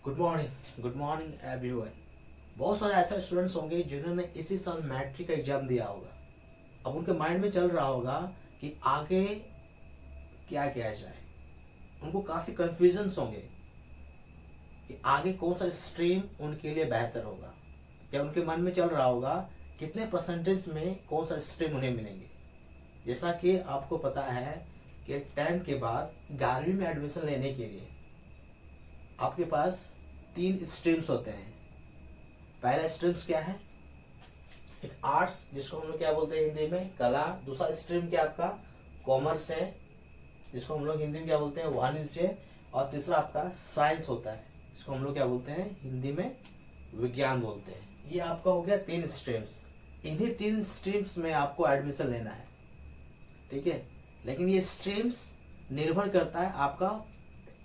Good morning everyone. बहुत सारे ऐसे स्टूडेंट्स होंगे जिन्होंने इसी साल मैट्रिक का एग्जाम दिया होगा। अब उनके माइंड में चल रहा होगा कि आगे क्या किया जाए। उनको काफ़ी कन्फ्यूजन्स होंगे कि आगे कौन सा स्ट्रीम उनके लिए बेहतर होगा। या उनके मन में चल रहा होगा कितने परसेंटेज में कौन सा स्ट्रीम उन्हें मिलेंगे। जैसा कि आपको पता है कि 10th के बाद 11वीं में एडमिशन लेने के लिए आपके पास 3 स्ट्रीम्स होते हैं। पहला स्ट्रीम्स क्या है? एक आर्ट्स, जिसको हम लोग क्या बोलते हैं हिंदी में कला। दूसरा स्ट्रीम क्या आपका कॉमर्स है, जिसको हम लोग हिंदी में क्या बोलते हैं वाणिज्य। और तीसरा आपका साइंस होता है, जिसको हम लोग क्या बोलते हैं हिंदी में विज्ञान बोलते हैं। ये आपका हो गया 3 स्ट्रीम्स। इन्हीं 3 स्ट्रीम्स में आपको एडमिशन लेना है, ठीक है। लेकिन ये स्ट्रीम्स निर्भर करता है आपका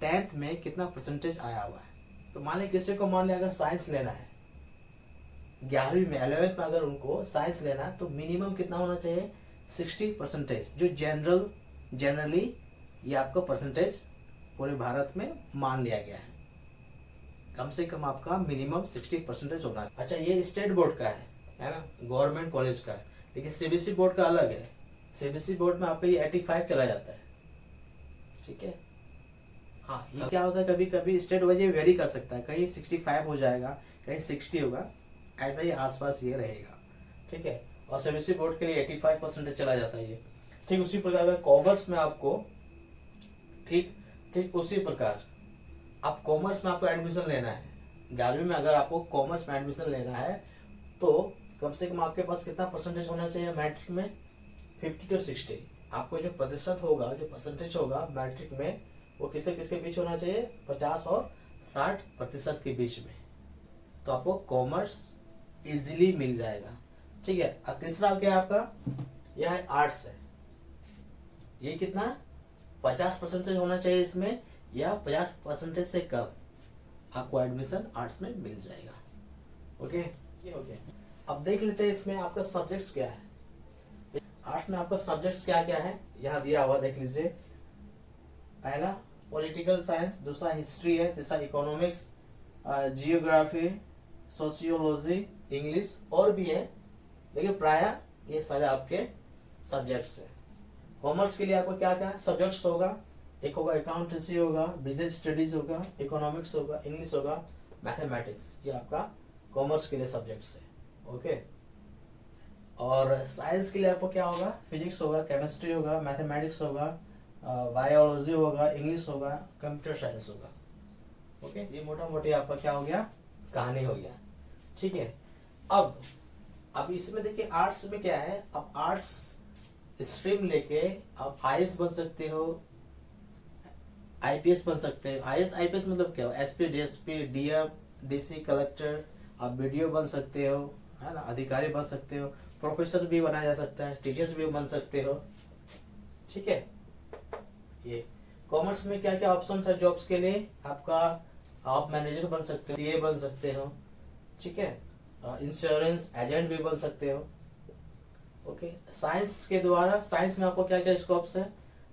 10th में कितना परसेंटेज आया हुआ है। तो मान लिया किसी को मान लिया अगर साइंस लेना है 11वीं में 11th में, अगर उनको साइंस लेना है तो मिनिमम कितना होना चाहिए 60%, जो जनरली ये आपका परसेंटेज पूरे भारत में मान लिया गया है। कम से कम आपका मिनिमम 60% होना है। अच्छा, ये स्टेट बोर्ड का है ना, गवर्नमेंट कॉलेज का है। लेकिन सीबीएसई बोर्ड का अलग है। सीबीएसई बोर्ड में आपका ये 85 चला जाता है, ठीक है। हाँ, ये क्या होता है कभी कभी स्टेट वाइज वेरी कर सकता है, कहीं 65 हो जाएगा, कहीं 60 होगा, ऐसा ही आसपास ये रहेगा, ठीक है। और सीबीएसई बोर्ड के लिए 85% चला जाता है ये। ठीक उसी प्रकार अगर कॉमर्स में आपको ठीक उसी प्रकार आप कॉमर्स में आपको एडमिशन लेना है 11वीं में, अगर आपको कॉमर्स में एडमिशन लेना है तो कम से कम आपके पास कितना परसेंटेज होना चाहिए मैट्रिक में 50 to 60। आपको जो प्रतिशत होगा, जो परसेंटेज होगा मैट्रिक में, वो किसके बीच होना चाहिए 50 और 60% के बीच में। तो आपको कॉमर्स इजीली मिल जाएगा, ठीक है। और तीसरा क्या है आपका, यह है आर्ट्स है। ये कितना 50% होना चाहिए इसमें, या 50% से कम आपको एडमिशन आर्ट्स में मिल जाएगा। ओके, ये ओके। अब देख लेते हैं इसमें आपका सब्जेक्ट्स क्या है। आर्ट्स में आपका सब्जेक्ट्स क्या क्या है यहाँ दिया हुआ, देख लीजिए। पहला पॉलिटिकल साइंस, दूसरा हिस्ट्री है, तीसरा इकोनॉमिक्स, जियोग्राफी, सोशियोलॉजी, इंग्लिश और भी है, लेकिन प्राय ये सारे आपके सब्जेक्ट्स हैं। कॉमर्स के लिए आपको क्या क्या सब्जेक्ट्स होगा, एक होगा अकाउंटेंसी होगा, बिजनेस स्टडीज होगा, इकोनॉमिक्स होगा, इंग्लिश होगा, मैथमेटिक्स। ये आपका कॉमर्स के लिए सब्जेक्ट्स है, ओके। और साइंस के लिए आपको क्या होगा, फिजिक्स होगा, केमिस्ट्री होगा, मैथमेटिक्स होगा, बायोलॉजी होगा, इंग्लिश होगा, कंप्यूटर साइंस होगा, ओके। ये मोटा मोटी आपका क्या हो गया, कहानी हो गया, ठीक है। अब इसमें देखिए आर्ट्स में क्या है, अब आर्ट्स स्ट्रीम लेके आप आईएएस बन सकते हो, आईपीएस बन सकते हो। आईएएस आईपीएस मतलब क्या हो, SP DSP DM DC collector, आप बीडीओ बन सकते हो, है ना, अधिकारी बन सकते हो, प्रोफेसर भी बनाया जा सकता है, टीचर्स भी बन सकते हो, ठीक है। ये कॉमर्स में क्या क्या ऑप्शन है जॉब्स के लिए, आपका आप मैनेजर बन सकते हो, सीए बन सकते हो, ठीक है, इंश्योरेंस एजेंट भी बन सकते हो, ओके। साइंस के द्वारा, साइंस में आपको क्या क्या स्कोप्स है,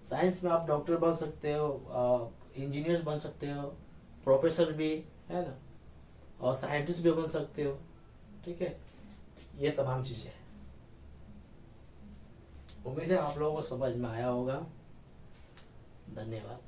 साइंस में आप डॉक्टर बन सकते हो, इंजीनियर बन सकते हो, प्रोफेसर भी, है ना, और साइंटिस्ट भी बन सकते हो, ठीक है। ये तमाम चीजें हैं। उम्मीद है आप लोगों को समझ में आया होगा। धन्यवाद।